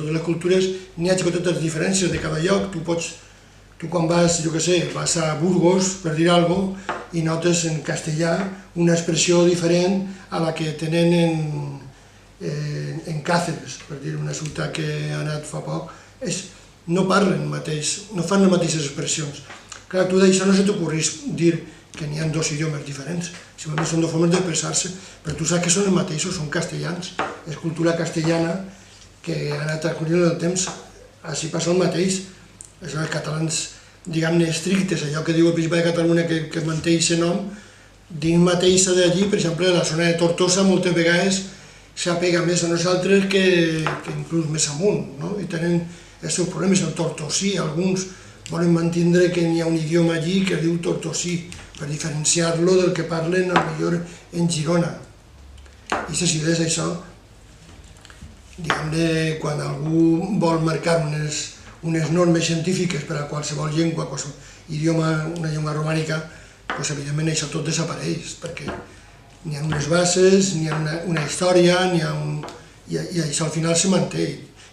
totes les cultures n'hi ha totes les diferències de cada lloc. Tu quan vas, jo què sé, vas a Burgos, per dir alguna cosa, i notes en castellà una expressió diferent a la que tenen en Càceres, per dir, una ciutat que ha anat fa poc, no parlen mateix, no fan les mateixes expressions. Clar, tu d'això no se t'ocorrís dir que n'hi ha dos idiomes diferents, simplement són dues formes d'expressar-se, però tu saps que són els mateixos, són castellans, és cultura castellana que ha anat acollint el temps, així passa el mateix. Els catalans, diguem-ne, estrictes, allò que diu el Principat de Catalunya que manté aquest nom, dins mateixa d'allí, per exemple, la zona de Tortosa moltes vegades s'apega més a nosaltres que inclús més amunt, i tenen els seus problemes. El tortosí, alguns volen mantindre que n'hi ha un idioma allí que es diu tortosí, per diferenciar-lo del que parlen potser en Girona. I si és això, diguem-ne, quan algú vol marcar unes normes científiques per a qualsevol llengua, qualsevol idioma, una llengua romànica, doncs evidentment això tot desapareix, perquè n'hi ha unes bases, n'hi ha una història, i això al final se manté.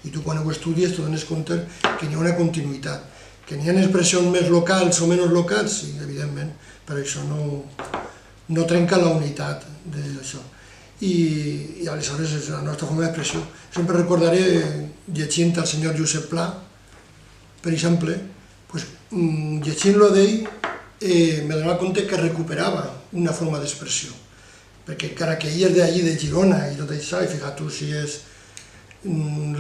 I tu quan ho estudies te dones compte que n'hi ha una continuïtat. Que n'hi ha expressions més locals o menys locals, sí, evidentment, però això no trenca la unitat d'això. I aleshores és la nostra forma d'expressió. Sempre recordaré, llegint el senyor Josep Pla, per exemple, llegint-lo d'ell, me donava compte que recuperava una forma d'expressió. Perquè encara que ell és d'allí, de Girona i tot això, i ficat tu si és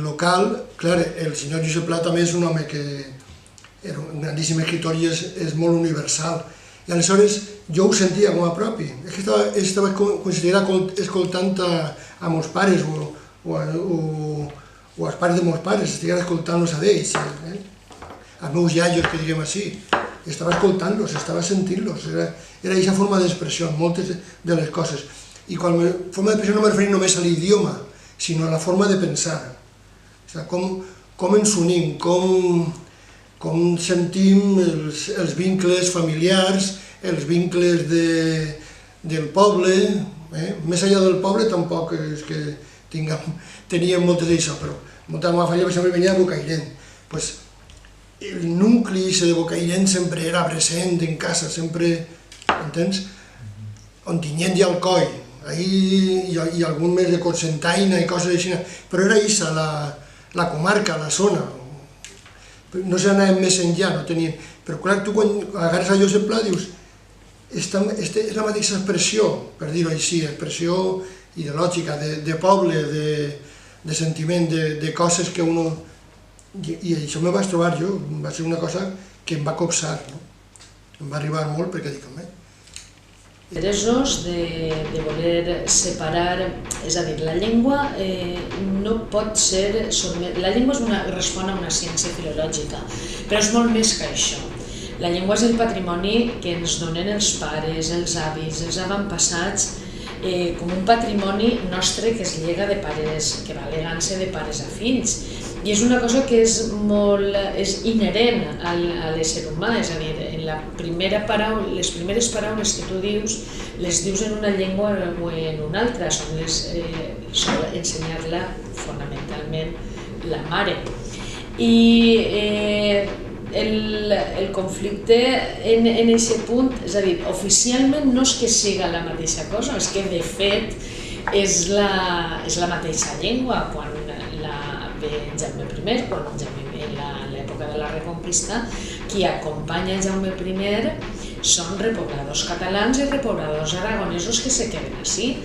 local, clar, el senyor Josep Pla també és un home que era un grandíssim escriptor i és molt universal. I aleshores jo ho sentia com a propi. És que estava considerat escoltant a meus pares o als pares de meus pares, estiguera escoltant-los a d'ells, als meus iaios, que diguem així. Estava escoltant-los, estava sentint-los. Era aquesta forma d'expressió en moltes de les coses. I quan forma d'expressió no me referim només a l'idioma, sinó a la forma de pensar. Com ens unim, com sentim els vincles familiars, els vincles del poble. Més enllà del poble tampoc és que teníem moltes d'això, però molta meva família, per exemple, venia de Bocairent. El nucli de Bocairent sempre era present en casa, sempre, entens? Ontinyent i Alcoi, i algun més de Cocentaina i coses així, però era aquesta la comarca, la zona. No s'anaven més enllà, no tenien... Però clar, tu quan agarres a Josep Pla dius és la mateixa expressió, per dir-ho així, expressió ideològica, de poble, de sentiment, de coses que uno... I això me vaig trobar jo, va ser una cosa que em va copsar, em va arribar molt perquè dic, home... Interessos de voler separar, és a dir, la llengua no pot ser... La llengua respon a una ciència filològica, però és molt més que això. La llengua és el patrimoni que ens donen els pares, els avis, els avantpassats, com un patrimoni nostre que es llega de pares, que va legant-se de pares a fills. I és una cosa que és inherent a l'ésser humà, és a dir, les primeres paraules que tu dius, les dius en una llengua o en una altra, sol ensenyar-la fonamentalment la mare. I el conflicte en aquest punt, és a dir, oficialment no és que siga la mateixa cosa, és que de fet és la mateixa llengua. Quan Jaume I, en l'època de la Reconquista, qui acompanya Jaume I són repobladors catalans i repobladors aragonesos que se queden així.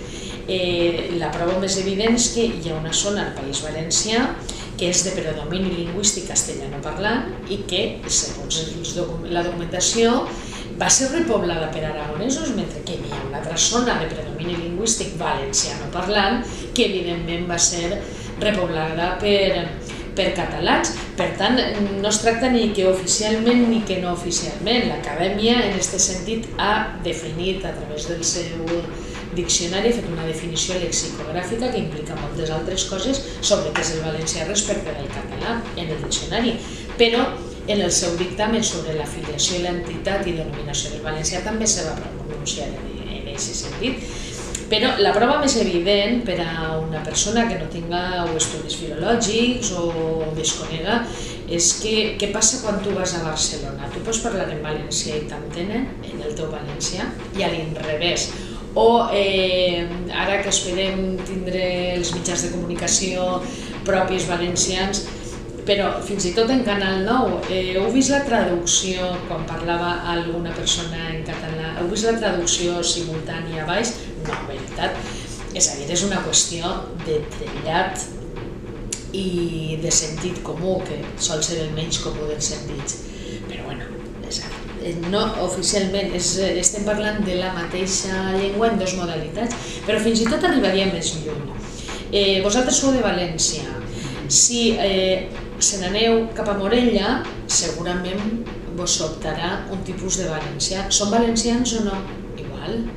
La prova més evident és que hi ha una zona al País Valencià que és de predomini lingüístic castellanoparlant i que, segons la documentació, va ser repoblada per aragonesos, mentre que hi ha una altra zona de predomini lingüístic valencianoparlant que evidentment va ser repoblada per catalans. Per tant, no es tracta ni que oficialment ni que no oficialment. L'Acadèmia, en aquest sentit, ha definit a través del seu diccionari, ha fet una definició lexicogràfica que implica moltes altres coses sobre què és el valencià respecte del català en el diccionari. Però en el seu dictamen sobre la filiació i l'entitat i denominació del valencià també se va pronunciar en aquest sentit. Però la prova més evident per a una persona que no tinga estudis filològics o desconega és que què passa quan tu vas a Barcelona? Tu pots parlar en valencià i t'entenen en el teu valencià i a l'inrevés. O ara que esperem tindre els mitjans de comunicació propis valencians, però fins i tot en Canal 9, heu vist la traducció, quan parlava alguna persona en català, heu vist la traducció simultània a baix? No, en veritat. És a dir, és una qüestió de trellat i de sentit comú, que sol ser el menys comú dels sentits. Però bueno, no oficialment, estem parlant de la mateixa llengua en dues modalitats, però fins i tot arribaria més lluny. Vosaltres sou de València. Si se n'aneu cap a Morella, segurament vos optarà un tipus de valencià. Són valencians o no? Igual.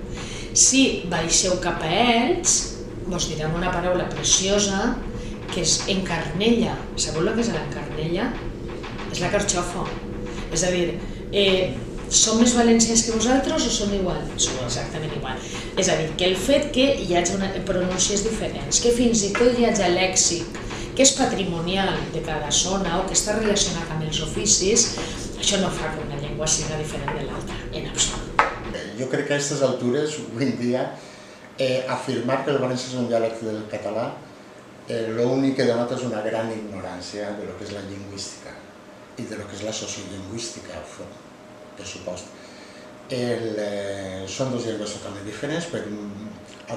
Si baixeu cap a ells, vos diran una paraula preciosa, que és encarnella. Sabeu el que és l'encarnella? És la carxofa. És a dir, són més valencians que vosaltres o són igual? Són exactament igual. És a dir, que el fet que hi hagi pronúncies diferents, que fins i tot hi hagi lèxic que és patrimonial de cada zona o que està relacionat amb els oficis, això no fa que una llengua sigui diferent de l'altra, en absolut. Jo crec que a aquestes altures, avui en dia, afirmar que el valencià és un dialecte del català, l'únic que denota és una gran ignorància de lo que és la lingüística i de lo que és la sociolingüística, per supost. Són dues llengües totalment diferents, però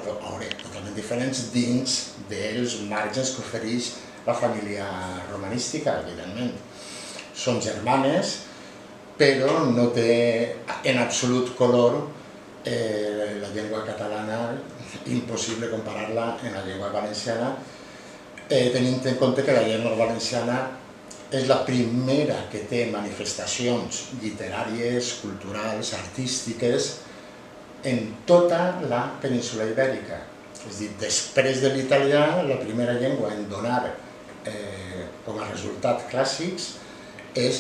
totalment diferents dins dels marges que ofereix la família romanística, evidentment. Són germanes, però no té en absolut color la llengua catalana, impossible comparar-la amb la llengua valenciana, tenint en compte que la llengua valenciana és la primera que té manifestacions literàries, culturals, artístiques en tota la península ibèrica. És a dir, després de l'italià, la primera llengua en donar com a resultat clàssics és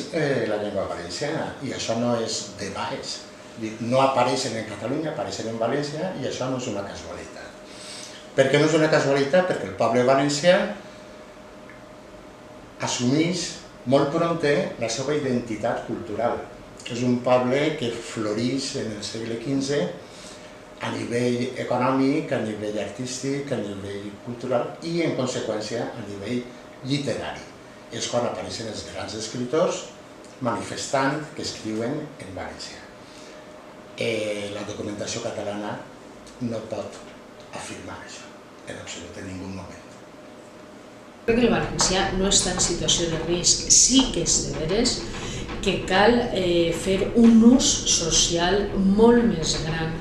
la llengua valenciana, i això no és de baix. No apareixen en Catalunya, apareixen en València, i això no és una casualitat. Per què no és una casualitat? Perquè el poble valencià assumeix molt prompte la seva identitat cultural. És un poble que floreix en el segle XV a nivell econòmic, a nivell artístic, a nivell cultural i, en conseqüència, a nivell literari. És quan apareixen els grans escriptors manifestant que escriuen en valencià. La documentació catalana no pot afirmar això, en absolut, en ningú moment. Crec que el valencià no està en situació de risc, sí que és de veres que cal fer un ús social molt més gran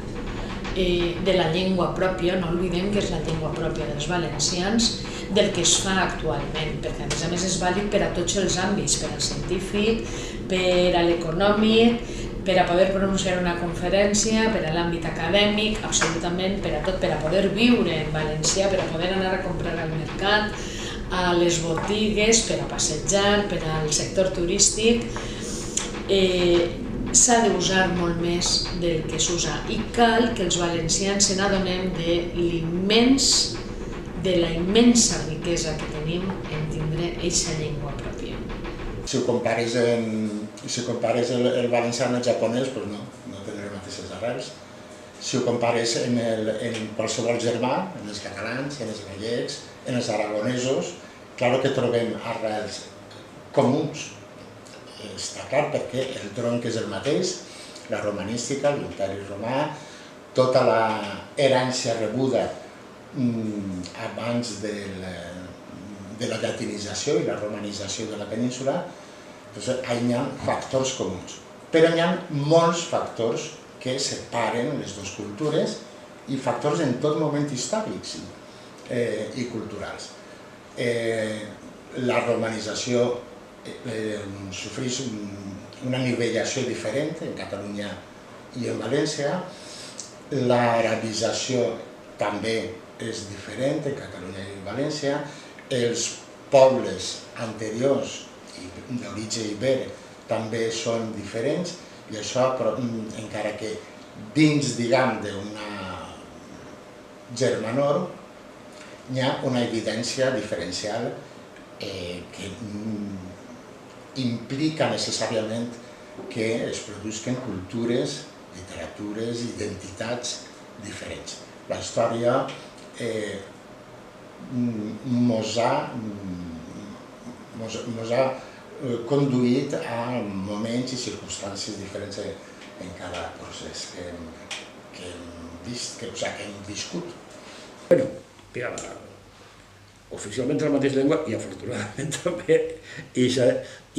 de la llengua pròpia, no oblidem que és la llengua pròpia dels valencians, del que es fa actualment, perquè a més és vàlid per a tots els àmbits, per al científic, per a l'econòmic, per a poder pronunciar una conferència, per a l'àmbit acadèmic, absolutament per a tot, per a poder viure en valencià, per a poder anar a comprar al mercat, a les botigues, per a passejar, per al sector turístic. S'ha d'usar molt més del que s'usa i cal que els valencians se n'adonem de la immensa riquesa que tenim en tindre aquesta llengua pròpia. Si ho compares el valencià amb el japonès, doncs no tenen les mateixes arrels. Si ho compares en qualsevol germà, en els catalans, en els gallecs, en els aragonesos, clar que trobem arrels comuns. Està clar perquè el tronc és el mateix, la romanística, l'imperi romà, tota l'herència rebuda abans de la llatinització i la romanització de la península, hi ha factors comuns. Però hi ha molts factors que separen les dues cultures i factors en tot moment històrics i culturals. La romanització sofreix una nivellació diferent en Catalunya i en València, l'arabització també és diferent en Catalunya i en València, els pobles anteriors d'origen ibèric també són diferents i això, encara que dins, diguem, germanor, hi ha una evidència diferencial que implica necessàriament que es produsquen cultures, literatures, identitats diferents. La història mos ha conduït a moments i circumstàncies diferents en cada procés que hem viscut. Bueno, oficialment és la mateixa llengua i afortunadament també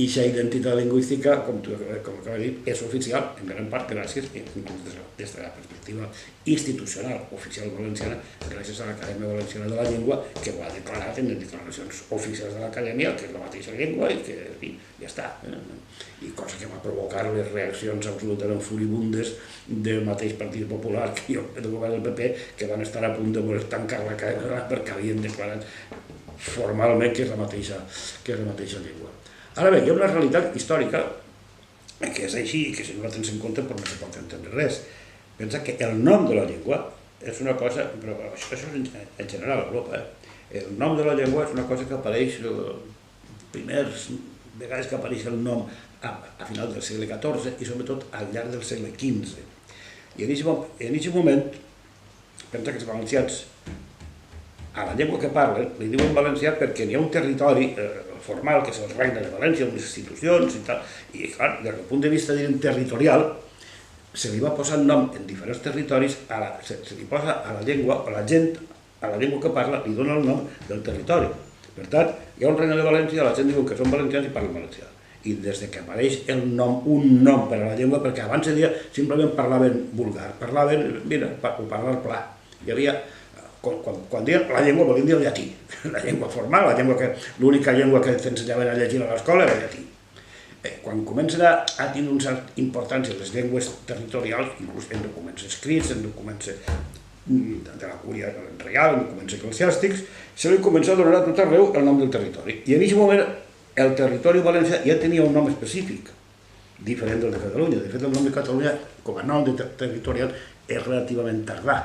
aquesta identitat lingüística, com acaba de dir, és oficial en gran part gràcies, inclús des de la perspectiva institucional oficial valenciana, gràcies a l'Acadèmia Valenciana de la Llengua, que ho ha declarat en les declaracions oficials de l'Acadèmia, que és la mateixa llengua i que ja està. I cosa que va provocar les reaccions absolutament furibundes del mateix Partit Popular que del govern del PP, que van estar a punt de voler tancar l'Acadèmia perquè havien declarat formalment que és la mateixa llengua. Ara bé, hi ha una realitat històrica que és així i que si no la tens en compte no se pot entendre res. Pensa que el nom de la llengua és una cosa, però això és en general a Europa, el nom de la llengua és una cosa que apareix primers vegades que apareix el nom a final del segle XIV i sobretot al llarg del segle XV. I en aquest moment, pensa que els valencians a la llengua que parlen li diuen valencià perquè hi ha un territori formal, que és el Regne de València, unes institucions i tal, i clar, des del punt de vista territorial, se li va posar nom en diferents territoris, se li posa a la llengua, o la gent, a la llengua que parla, li dona el nom del territori. Per tant, hi ha un Regne de València, la gent diu que són valencians i parlen valencià. I des que apareix un nom per a la llengua, perquè abans de dia simplement parlaven vulgar, parlaven, mira, ho parla el pla. Hi havia, quan diuen la llengua volien dir el llatí, la llengua formal, l'única llengua que t'ensenyaven a llegir a l'escola era el llatí. Quan comencen a tenir una certa importància les llengües territorials, inclús en documents escrits, en documents de la cúria reial, en documents eclesiàstics, se li comença a donar a tot arreu el nom del territori. I en aquest moment el territori valencià ja tenia un nom específic, diferent del de Catalunya. De fet, el nom de Catalunya, com a nom territorial, és relativament tardà,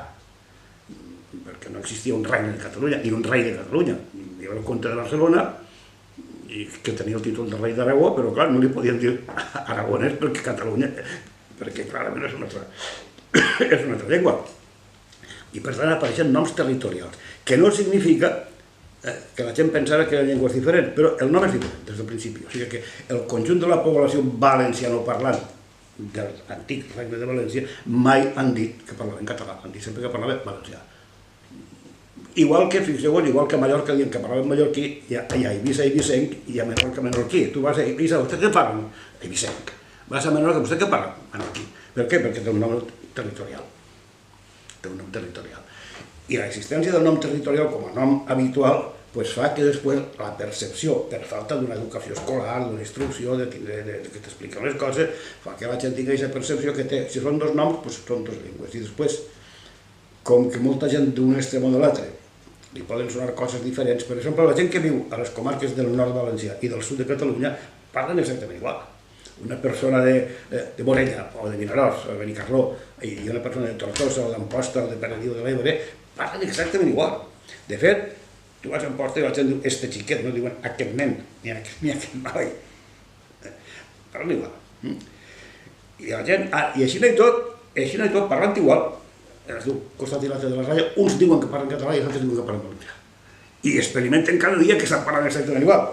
perquè no existia un regne de Catalunya, ni un rei de Catalunya. Hi havia el comte de Barcelona, que tenia el títol de rei d'Aragó, però clar, no li podien dir aragonès perquè Catalunya, perquè clarament és una altra llengua. I per tant apareixen noms territorials, que no significa que la gent pensava que la llengua és diferent, però el nom és diferent des del principi. O sigui que el conjunt de la població valencianoparlant de l'antic Regne de València mai han dit que parlaven català, han dit sempre que parlaven valencià. Igual que, fixeu-vos, igual que a Mallorca diuen que parlaven mallorquí, hi ha Eivissa i Eivissenc i a Menorca menorquí. Tu vas a Eivissa, vostè què parlen? Eivissenc. Vas a Menorca, vostè què parlen? Menorquí. Per què? Perquè té un nom territorial. Té un nom territorial. I l'existència del nom territorial com a nom habitual fa que després la percepció, per falta d'una educació escolar, d'una instrucció, que t'expliquen les coses, fa que la gent tingui aquesta percepció que té, si són dos noms, són dues llengües. I després, com que molta gent d'un extrem o de l'altre li poden sonar coses diferents, per exemple, la gent que viu a les comarques del nord valencià i del sud de Catalunya parlen exactament igual. Una persona de Morella o de Vinaròs o de Benicarló i una persona de Tortosa o d'Amposta o de Perediu de l'Ebre parlen exactament igual. De fet, tu vas a Amposta i la gent diu este xiquet, no diuen aquest nen ni aquest noi. Parlen igual. I la gent, i així no i tot, parlant igual. Es diu costat i l'altre de la ratlla, uns diuen que parlen català i els altres diuen que parlen valencià. I experimenten cada dia que estan parlant exactament igual.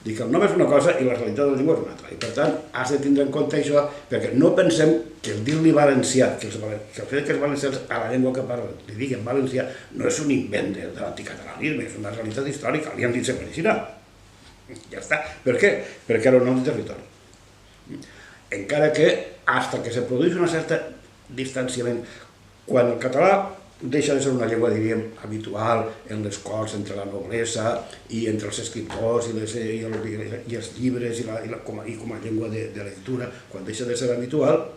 Dic que el nom és una cosa i la realitat de la llengua és una altra. I per tant, has de tindre en compte això, perquè no pensem que el dir-li valencià, que el fet que els valencians a la llengua que parlen li diguin valencià, no és un invent de l'anticatalanisme, és una realitat històrica, li han dit sempre així. Ja està. Per què? Perquè era un nom de territori. Encara que, fins que se produeix un cert distanciament, quan el català deixa de ser una llengua, diríem, habitual en les corts, entre la noblesa i entre els escriptors i els llibres i com a llengua de lectura, quan deixa de ser habitual,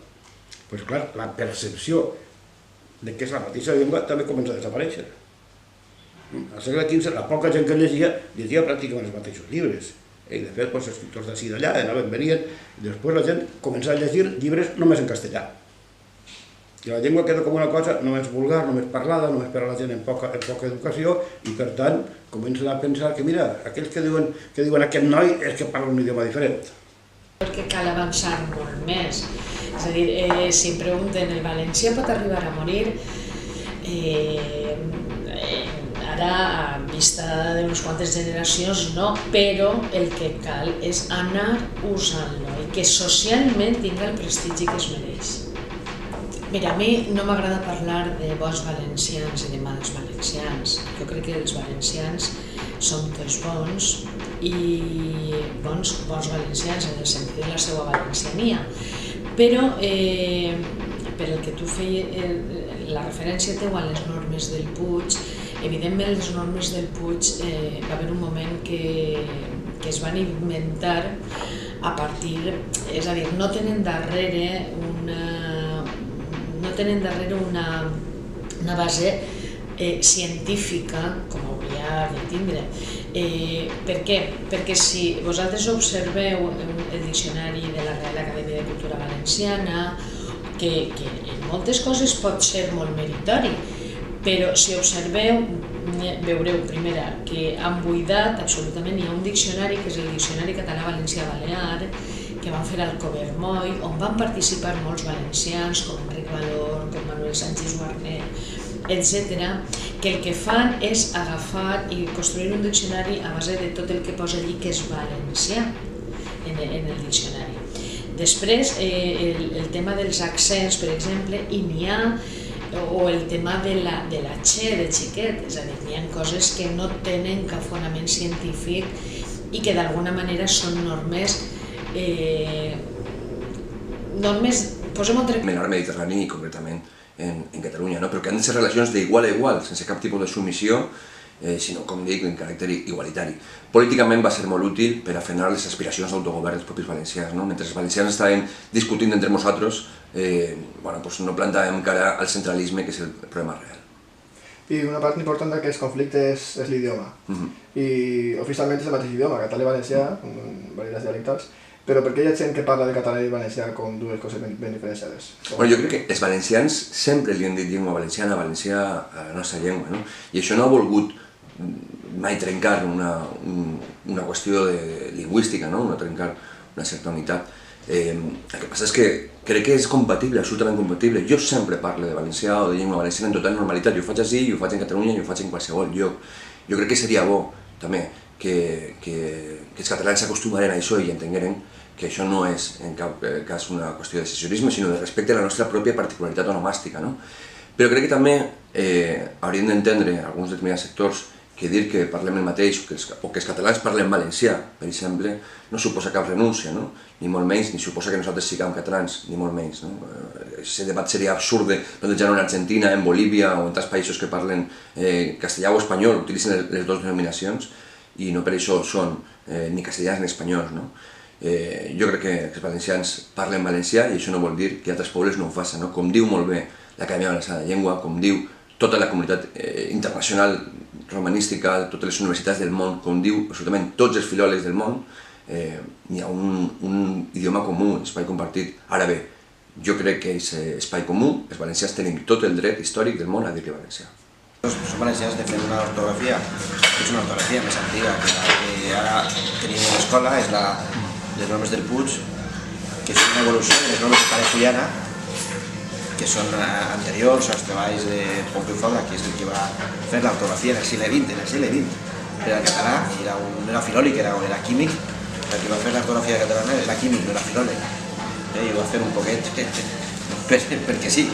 doncs clar, la percepció de que és la mateixa llengua també comença a desaparèixer. Al segle XV, la poca gent que llegia pràcticament els mateixos llibres. I de fet, els escriptors d'ací i d'allà anaven, venien, i després la gent començava a llegir llibres només en castellà. I la llengua queda com una cosa només vulgar, només parlada, només per a la gent amb poca educació, i per tant comencen a pensar que, mira, aquells que diuen aquest noi és que parla un idioma diferent. Perquè cal avançar molt més. És a dir, si em pregunten, el valencià pot arribar a morir? Ara, a vista d'unes quantes generacions, no, però el que cal és anar usant-lo i que socialment tinga el prestigi que es mereix. Mira, a mi no m'agrada parlar de bons valencians i de mals valencians. Jo crec que els valencians som tots bons i bons valencians en el sentit de la seva valenciania. Però per el que tu feies, la referència teva a les normes del Puig, evidentment les normes del Puig va haver un moment que es van inventar a partir, és a dir, no tenen darrere una base científica com hauria de tindre. Per què? Perquè si vosaltres observeu el diccionari de la Real Acadèmia de Cultura Valenciana, que en moltes coses pot ser molt meritori, però si observeu veureu, primera, que han buidat absolutament, hi ha un diccionari que és el Diccionari Català-Valencià-Balear, que van fer al Covermoll, on van participar molts valencians, com Enric Valor, com Manuel Sánchez Guarner, etc., que el que fan és agafar i construir un diccionari a base de tot el que posa allí que és valencià en el diccionari. Després, el tema dels accents, per exemple, i n'hi ha, o el tema de la che de xiquet, és a dir, n'hi ha coses que no tenen cap fonament científic i que d'alguna manera són normes, posem un en el Mediterrani i concretament en Catalunya, però que han de ser relacions d'igual a igual, sense cap tipus de submissió, sinó, com dic, en caràcter igualitari. Políticament va ser molt útil per a frenar les aspiracions d'autogovern dels propis valencians. Mentre els valencians estaven discutint entre nosaltres, no plantàvem cara al centralisme, que és el problema real. I una part important d'aquest conflicte és l'idioma. I oficialment és el mateix idioma, català i valencià, varietats dialectals, però per què hi ha gent que parla de català i valencià com dues coses ben diferenciades? Jo crec que els valencians sempre li han dit llengua valenciana, valencià a la nostra llengua, i això no ha volgut mai trencar una qüestió lingüística, no trencar una certa unitat. El que passa és que crec que és compatible, absolutament compatible. Jo sempre parlo de valencià o de llengua valenciana en total normalitat. Jo ho faig així, jo ho faig en Catalunya i ho faig en qualsevol lloc. Jo crec que seria bo, també, que els catalans s'acostumaren a això i entengueren que això no és en cap cas una qüestió de secessionisme, sinó de respecte a la nostra pròpia particularitat onomàstica. Però crec que també hauríem d'entendre alguns determinats sectors que dir que parlem el mateix o que els catalans parlem valencià, per exemple, no suposa cap renúncia, ni molt menys, ni suposa que nosaltres siguem catalans, ni molt menys. Aquest debat seria absurd de plantejar-ho en Argentina, en Bolívia o en altres països que parlen castellà o espanyol, utilitzen les dues denominacions i no per això són ni castellans ni espanyols. Jo crec que els valencians parlen valencià i això no vol dir que altres pobles no ho facin. Com diu molt bé l'Acadèmia Valenciana de Llengua, com diu tota la comunitat internacional romanística, totes les universitats del món, com diu absolutament tots els filòlegs del món, hi ha un idioma comú, espai compartit. Ara bé, jo crec que és espai comú, els valencians tenim tot el dret històric del món a dir-li valencià. Som valencians defensem una ortografia, que és una ortografia més antiga, que la que ara tenim a l'escola és les normes del Puig, que és una evolució de les normes de Pare Fullana, que són anteriors als treballs de Pompeu Fabra, que és el que va fer l'ortografia en el segle XX, per al català, no era filòleg, era químic, el que va fer l'ortografia catalana era químic, no era filòleg, i ho va fer un poquet perquè sí,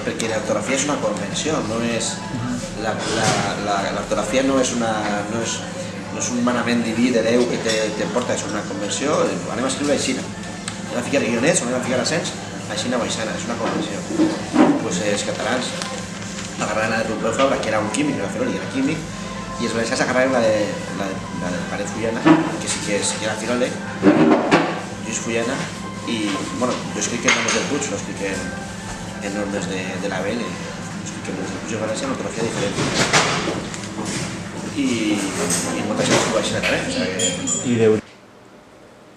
perquè l'ortografia és una convenció, no és l'ortografia no és un manament diví de Déu que t'emporta, és una convenció, anem a escriure així, anem a ficar guionets, anem a ficar accents, així o aixana, és una convenció. Els catalans agarraran la de Pompeu Fabra, que era un químic, no era filòleg, era químic, i els valencians agarraran la de Paret Fullana, que sí que era filòleg, Lluís Fullana, i jo escric en normes del Puig, no escric en normes de la BL, escric en normes del Puig de València, una ortografia diferent. I molta gent ho així també.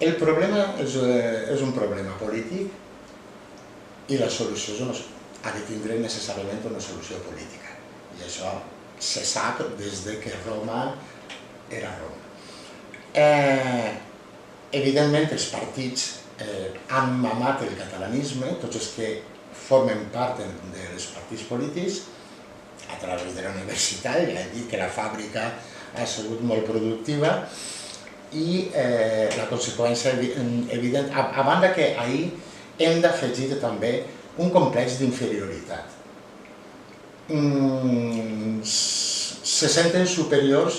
El problema és un problema polític i la solució ha de tindre necessàriament una solució política. I això se sap des que Roma era Roma. Evidentment, els partits han mamat el catalanisme, tots els que formen part dels partits polítics, a través de la universitat, ja he dit que la fàbrica ha sigut molt productiva, i la conseqüència evident, a banda que ahir hem d'afegir també un complex d'inferioritat. Se senten superiors,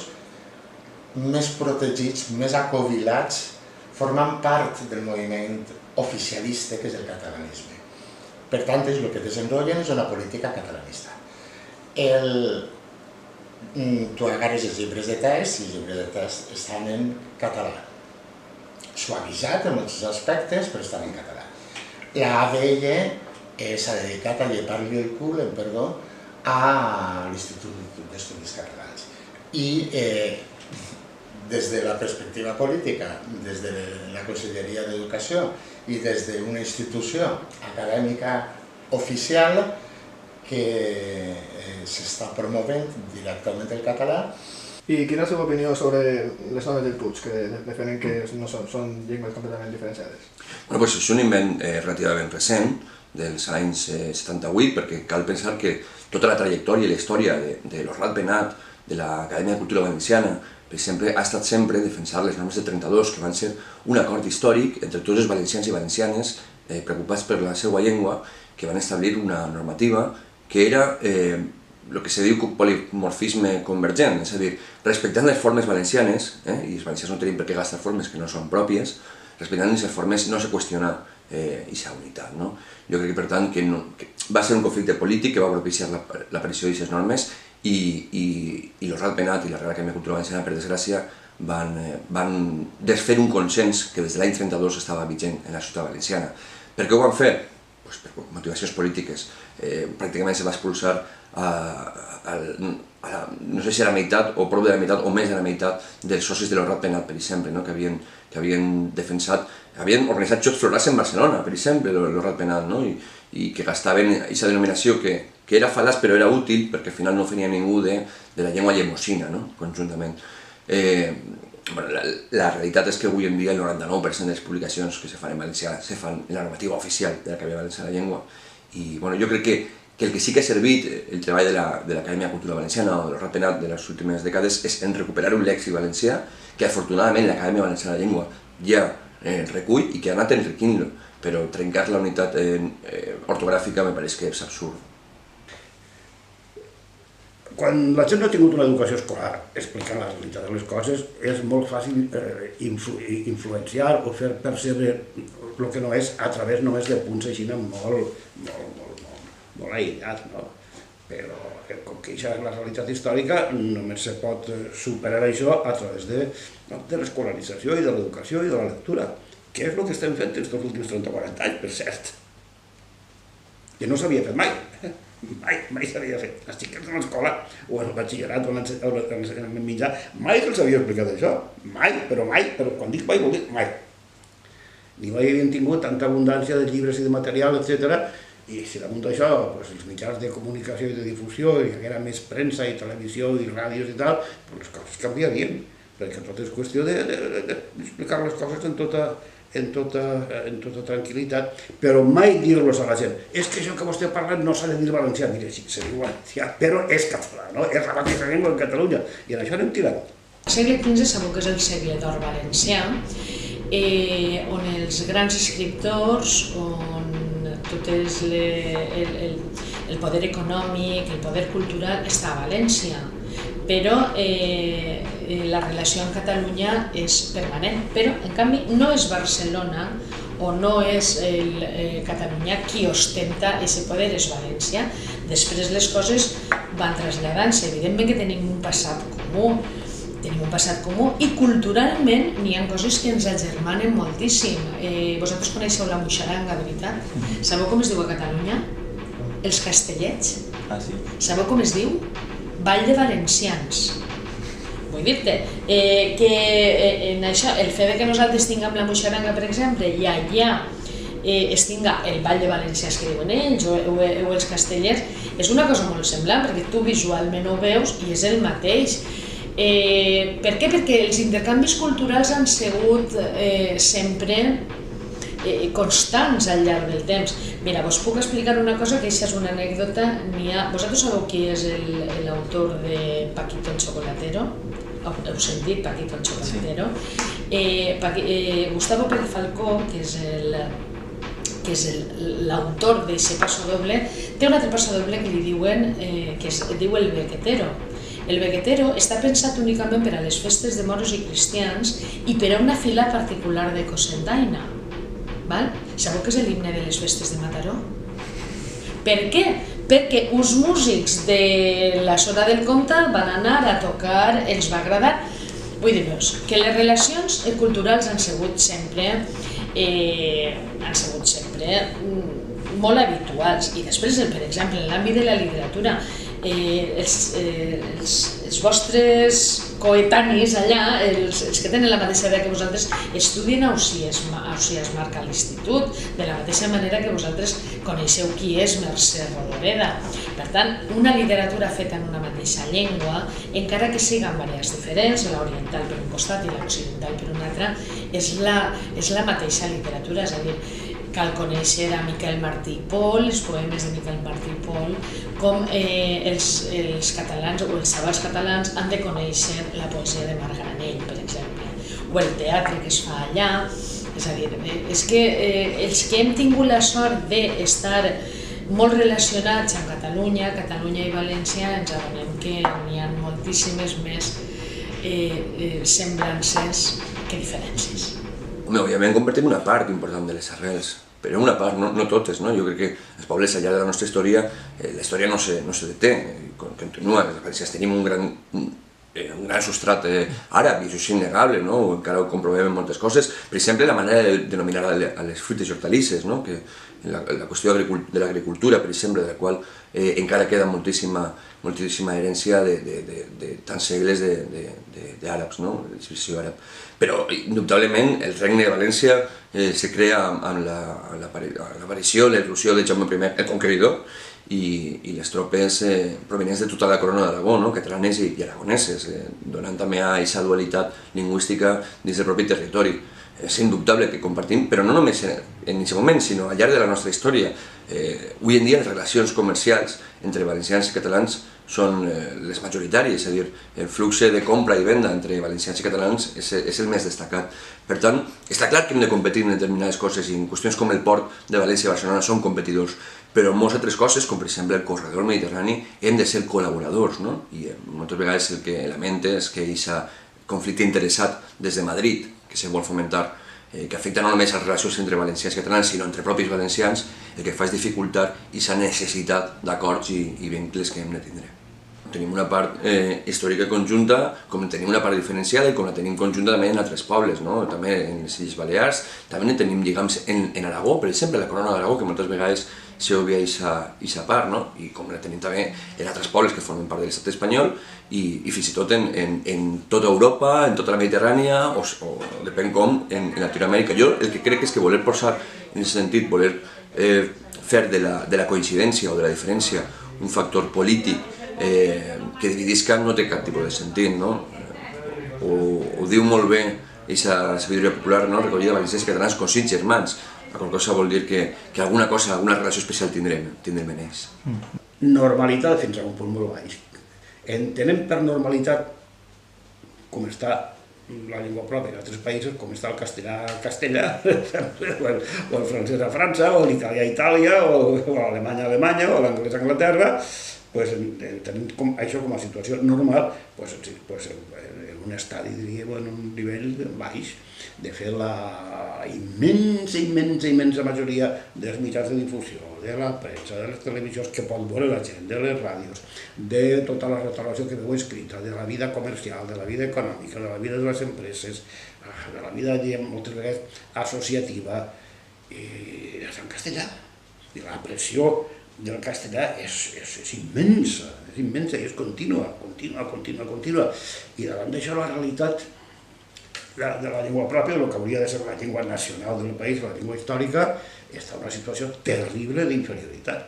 més protegits, més acovilats, formant part del moviment oficialista que és el catalanisme. Per tant, el que desenvolupen és una política catalanista. Tu agarres els llibres de text i els llibres de text estan en català. Suavitzat en molts aspectes, però estan en català. L'ABL s'ha dedicat a llepar-li el cul, perdó, a l'Institut d'Estudis Catalans. I des de la perspectiva política, des de la Conselleria d'Educació i des d'una institució acadèmica oficial que s'està promovent directament el català. I quina és la seva opinió sobre les normes del Puig, que defenen que no són llengües completament diferenciades? Bueno, doncs és un invent relativament recent, dels anys 78, perquè cal pensar que tota la trajectòria i la història de l'Orlat Benat, de l'Acadèmia de Cultura Valenciana, per exemple, ha estat sempre defensar les normes de 32, que van ser un acord històric entre tots els valencians i valencianes preocupats per la seva llengua, que van establir una normativa que era el que se diu polimorfisme convergent, és a dir, respectant les formes valencianes, i els valencians no tenim per què gastar formes que no són pròpies, respectant les formes no se qüestiona aquesta unitat. Jo crec que, per tant, que va ser un conflicte polític que va propiciar l'aparició d'aquestes normes i l'Orlat Benat i la Real Acadèmia de Cultura Valenciana, per desgràcia, van desfer un consens que des de l'any 32 estava vigent en la ciutat valenciana. Per què ho van fer? Per motivacions polítiques. Pràcticament se va expulsar no sé si a la meitat o prop de la meitat o més de la meitat dels socis de l'Orlat Benat, per exemple, que havien defensat, havien organitzat Jocs Florals en Barcelona, per exemple, l'Orlat Benat, i que gastaven aquesta denominació que era fal·laç però era útil perquè al final no feia ningú de la llengua llemosina, conjuntament. La realitat és que avui en dia el 99% de les publicacions que se fan en valencià se fan en la normativa oficial de l'Acadèmia Valenciana de la Llengua. I jo crec que el que sí que ha servit el treball de l'Acadèmia de Cultura Valenciana o de l'Orlat Benat de les últimes dècades és en recuperar un lèxic valencià que afortunadament l'Acadèmia Valenciana de la Llengua ja recull i que ha anat enriquint-lo, però trencar la unitat ortogràfica me pareix que és absurd. Quan la gent no ha tingut una educació escolar explicant la realitat de les coses, és molt fàcil influenciar o fer percebre el que no és a través només de punts així molt aïllats, però com que això és la realitat històrica, només se pot superar això a través de l'escolarització i de l'educació i de la lectura, que és el que estem fent aquests últims 30 o 40 anys, per cert, que no s'havia fet mai. Mai s'havia fet. Els xiquets de l'escola o el batxillerat o l'ensenyament mitjà mai se'ls havia explicat això. Mai, però quan dic mai vol dir mai. Ni mai havien tingut tanta abundància de llibres i de material, etc. I si damunt d'això els mitjans de comunicació i de difusió, i que era més premsa i televisió i ràdios i tal, les coses canviarien, perquè tot és qüestió d'explicar les coses en tota tranquil·litat, però mai dir-los a la gent és que això que vostè ha parlat no s'ha de dir valencià. Mira, sí, se diu valencià, però és català, és la mateixa llengua en Catalunya, i en això anem tirant. El segle XV sabeu que és el segle d'or valencià, on els grans escriptors, on tot el poder econòmic, el poder cultural està a València, però la relació amb Catalunya és permanent. Però, en canvi, no és Barcelona o no és Catalunya qui ostenta aquest poder, és València. Després les coses van traslladant-se. Evidentment que tenim un passat comú, i culturalment n'hi ha coses que ens agermanen moltíssim. Vosaltres coneixeu la moixaranga, veritat? Sabeu com es diu a Catalunya? Els castellets. Sabeu com es diu? Ball de valencians. Vull dir-te que en això, el fet que nosaltres tinguem la moixaranga, per exemple, i allà es tinga el ball de valencians que diuen ells o els castellers, és una cosa molt semblant, perquè tu visualment ho veus i és el mateix. Per què? Perquè els intercanvis culturals han sigut sempre constants al llarg del temps. Mira, vos puc explicar una cosa, que això és una anècdota. Vosaltres sabeu qui és l'autor de Paquito el Chocolatero? Heu sentit Paquito el Chocolatero? Gustavo Pérez Falcó, que és l'autor d'aquest passadoble, té un altre passadoble que li diuen, que es diu El Bequetero. El Bequetero està pensat únicament per a les festes de moros i cristians i per a una fila particular de Cocentaina. Sabeu què és l'himne de les festes de Mataró? Per què? Perquè uns músics de la zona del Comtat van anar a tocar, els va agradar. Vull dir-vos que les relacions culturals han sigut sempre molt habituals. I després, per exemple, en l'àmbit de la literatura, els vostres coetanis allà, els que tenen la mateixa edat que vosaltres, estudien Ausiàs Marc a l'institut, de la mateixa manera que vosaltres coneixeu qui és Mercè Rodoreda. Per tant, una literatura feta en una mateixa llengua, encara que siguen variants diferents, l'oriental per un costat i l'occidental per un altre, és la mateixa literatura, és a dir, cal conèixer a Miquel Martí i Pol, els poemes de Miquel Martí i Pol, com els catalans o els xavals catalans han de conèixer la poesia de Marc Granell, per exemple, o el teatre que es fa allà. És a dir, és que els que hem tingut la sort d'estar molt relacionats amb Catalunya i València, ens adonem que n'hi ha moltíssimes més semblances que diferències. Òbviament compartim una part important de les arrels, però una part, no totes. Jo crec que els pobles al llarg de la nostra història, la història no se deté, continua. Els valencians tenim un gran substrat àrab, i això és innegable, encara ho comprovem en moltes coses. Per exemple, la manera de denominar a les fruites i hortalisses, la qüestió de l'agricultura, per exemple, de la qual encara queda moltíssima herència de tants segles d'àrabs, de l'expressió àrab. Però, indubtablement, el regne de València se crea amb l'aparició, l'irrupció de Jaume I, el Conqueridor, i les tropes provenents de tota la corona d'Aragó, catalanes i aragoneses, donant també a aquesta dualitat lingüística dins del propi territori. És indubtable que compartim, però no només en aquest moment, sinó al llarg de la nostra història. Avui en dia les relacions comercials entre valencians i catalans són les majoritàries, és a dir, el flux de compra i venda entre valencians i catalans és el més destacat. Per tant, està clar que hem de competir en determinades coses i en qüestions com el port de València i Barcelona som competidors, però en moltes altres coses, com per exemple el corredor mediterrani, hem de ser col·laboradors, i moltes vegades el que lamenta és que aquest conflicte interessat des de Madrid, que se vol fomentar, que afecta no només les relacions entre valencians i catalans, sinó entre propis valencians, el que fa és dificultar aquesta necessitat d'acords i vincles que hem de tindre. Tenim una part històrica conjunta, com tenim una part diferenciada i com la tenim conjunta també en altres pobles, també en les Illes Balears, també en tenim lligams en Aragó, per exemple, la corona d'Aragó, que moltes vegades s'obvia aquesta part, i com la tenim també en altres pobles que formen part de l'estat espanyol i fins i tot en tota Europa, en tota la Mediterrània o depèn com, en Latinoamèrica. Jo el que crec és que voler posar, en aquest sentit, voler fer de la coincidència o de la diferència un factor polític que dividisca no té cap tipus de sentit. Ho diu molt bé aquesta sabidoria popular, recollida de valencians i catalans com 5 germans. La qual cosa vol dir que alguna cosa, alguna relació especial tindrem en ells. Normalitat fins a un punt molt baix. Entenem per normalitat com està la llengua pròpia en altres països, com està el castellà a Castellà, o el francès a França, o l'italià a Itàlia, o l'alemany a Alemanya, o l'anglès a Anglaterra. Tenim això com a situació normal en un estadi, diríem, en un nivell baix, de fer la immensa majoria dels mitjans de difusió, de la premsa, de les televisions que pot veure la gent, de les ràdios, de tota la restauració que veu escrita, de la vida comercial, de la vida econòmica, de la vida de les empreses, de la vida, moltes vegades, associativa, i és en castellà. I la pressió del castellà és immensa i és contínua. I davant d'això la realitat de la llengua pròpia, el que hauria de ser la llengua nacional del país, la llengua històrica, està en una situació terrible d'inferioritat.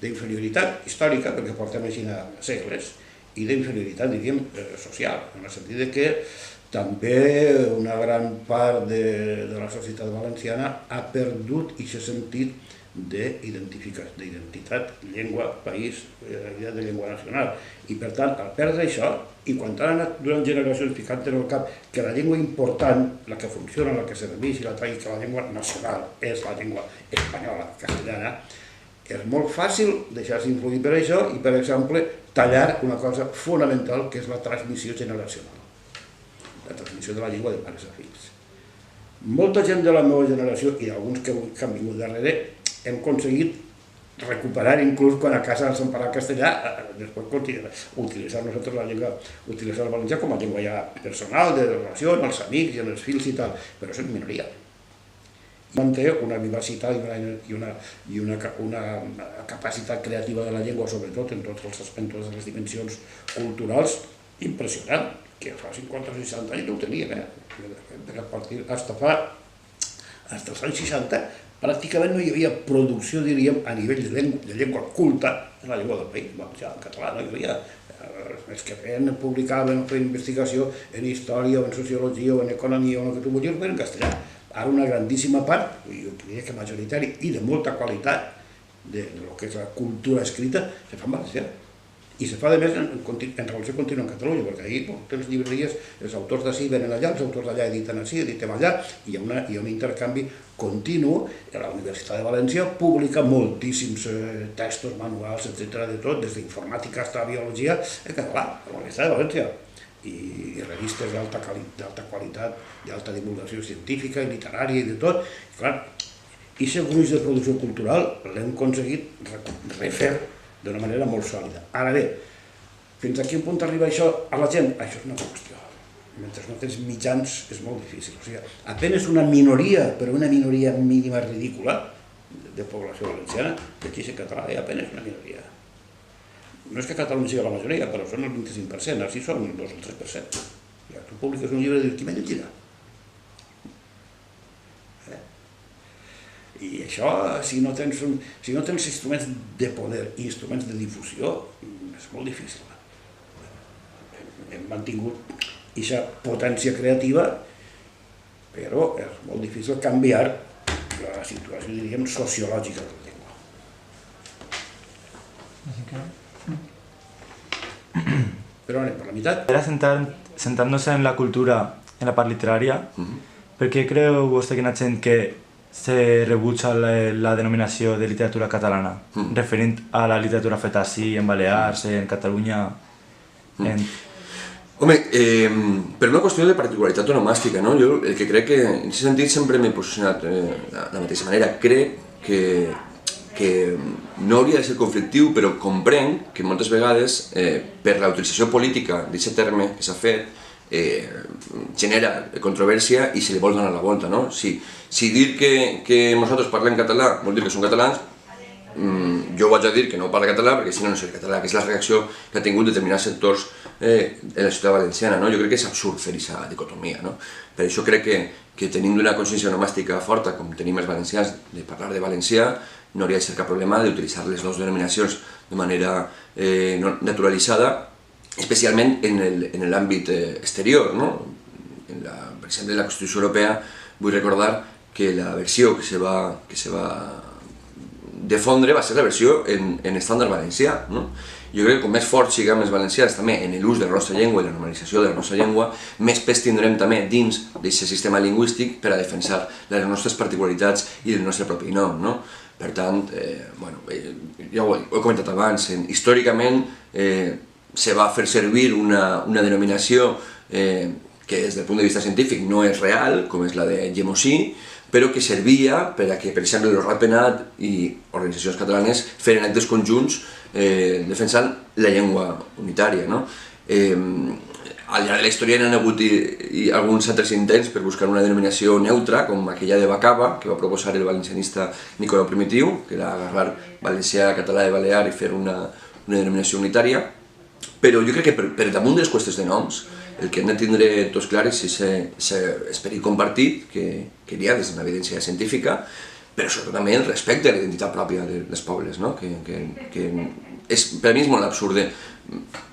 D'inferioritat històrica, perquè portem així segles, i d'inferioritat, diríem, social, en el sentit que també una gran part de la societat valenciana ha perdut aquest sentit d'identitat, llengua, país, idea de llengua nacional. I per tant, al perdre això, i quan han anat durant generacions ficant en el cap que la llengua important, la que funciona, la que serveix i la que la llengua nacional és la llengua espanyola, castellana, és molt fàcil deixar-se influir per això i, per exemple, tallar una cosa fonamental que és la transmissió generacional, la transmissió de la llengua de pares a fills. Molta gent de la meva generació i alguns que han vingut darrere hem aconseguit recuperar inclús quan a casa ens han parlat castellà, després utilitzar nosaltres la llengua, utilitzar el valencià com a llengua ja personal, de relació amb els amics i amb els fills i tal, però és minoria. Manté una vivacitat i una capacitat creativa de la llengua, sobretot en totes les dimensions culturals, impressionant, que fa 50 o 60 anys no ho teníem, a partir fins als anys 60 pràcticament no hi havia producció, diríem, a nivell de llengua culta en la llengua del país, valencià, en català, no hi havia. Els que publicaven o feien investigació en història o en sociologia o en economia o en el que tu vulguis, en castellà. Ara una grandíssima part, jo diria que majoritari i de molta qualitat de lo que és la cultura escrita, se fa en valencià. I se fa, a més, en relació contínua en Catalunya, perquè ahir tens llibreries, els autors d'ací venen allà, els autors d'allà editen ací, editem allà, i hi ha un intercanvi continu. La Universitat de València publica moltíssims textos, manuals, etc. de tot, des d'informàtica fins a biologia, en català, a la Universitat de València. I revistes d'alta qualitat, d'alta divulgació científica i literària i de tot. I clar, aquest gruix de producció cultural l'hem aconseguit refer d'una manera molt sòlida. Ara bé, fins a quin punt arriba això a la gent? Això és una qüestió. Mentre no tens mitjans és molt difícil. O sigui, apenas una minoria, però una minoria mínima ridícula de població valenciana, de qui és català, apenas una minoria. No és que Catalunya sigui la majoria, però són el 25%, així són el 2 o el 3%. Tu publiques un llibre i dius, qui m'ha llegirà? I això, si no tens instruments de poder i instruments de difusió, és molt difícil. Hem mantingut aquesta potència creativa, però és molt difícil canviar la situació, diríem, sociològica de la llengua. Però anem per la meitat. Era centrándose en la cultura, en la part literària, ¿por qué creu vostè que hi ha gent que se rebutja la denominació de literatura catalana, referint a la literatura feta així, en Balears, en Catalunya? Home, per una qüestió de particularitat onomàstica, no? Jo el que crec que, en aquest sentit, sempre m'he posicionat de la mateixa manera. Crec que no hauria de ser conflictiu, però comprenc que moltes vegades, per la utilització política d'aquest terme que s'ha fet, genera controvèrsia i se li vol donar la volta, no? Si dir que nosaltres parlem català vol dir que som catalans, jo vaig a dir que no parla català perquè si no, no sé català, que és la reacció que ha tingut determinats sectors de la ciutat valenciana, no? Jo crec que és absurd fer aquesta dicotomia, no? Per això crec que tenint una consciència onomàstica forta, com tenim els valencians, de parlar de valencià, no hauria de ser cap problema d'utilitzar les dues denominacions de manera naturalitzada, especialment en l'àmbit exterior, no? Per exemple, en la Constitució Europea vull recordar que la versió que se va difondre va ser la versió en estàndard valencià, no? Jo crec que com més forts siguem els valencians també en l'ús de la nostra llengua i la normalització de la nostra llengua, més pes tindrem també dins d'aquest sistema lingüístic per a defensar les nostres particularitats i el nostre propi nom, no? Per tant, ja ho he comentat abans, històricament se va fer servir una denominació que des del punt de vista científic no és real, com és la de Gemosí, però que servia per a que, per exemple, el Ratpenat i organitzacions catalanes feren actes conjunts defensant la llengua unitària, no? Al llarg de la història hi ha hagut alguns altres intents per buscar una denominació neutra, com aquella de Bacaba, que va proposar el valencianista Nicolau Primitiu, que era agarrar valencià, català i balear i fer una denominació unitària. Però jo crec que per damunt de les qüestions de noms el que hem de tindre tots clar és aquest esperit compartit que hi ha des d'una evidència científica, però sobretot també el respecte a la identitat pròpia dels pobles, no? Que per a mi és molt absurd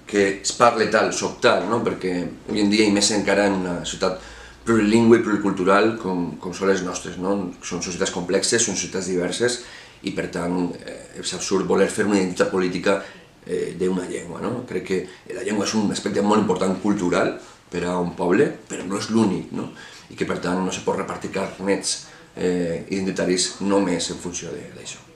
que es parli tal, soc tal, no? Perquè avui en dia, i més encara en una ciutat plurilingüe i pluricultural com són les nostres, no? Són societats complexes, són societats diverses, i per tant és absurd voler fer una identitat política d'una llengua, no? Crec que la llengua és un aspecte molt important cultural per a un poble, però no és l'únic, no? I que per tant no se pot repartir carnets identitaris només en funció d'això.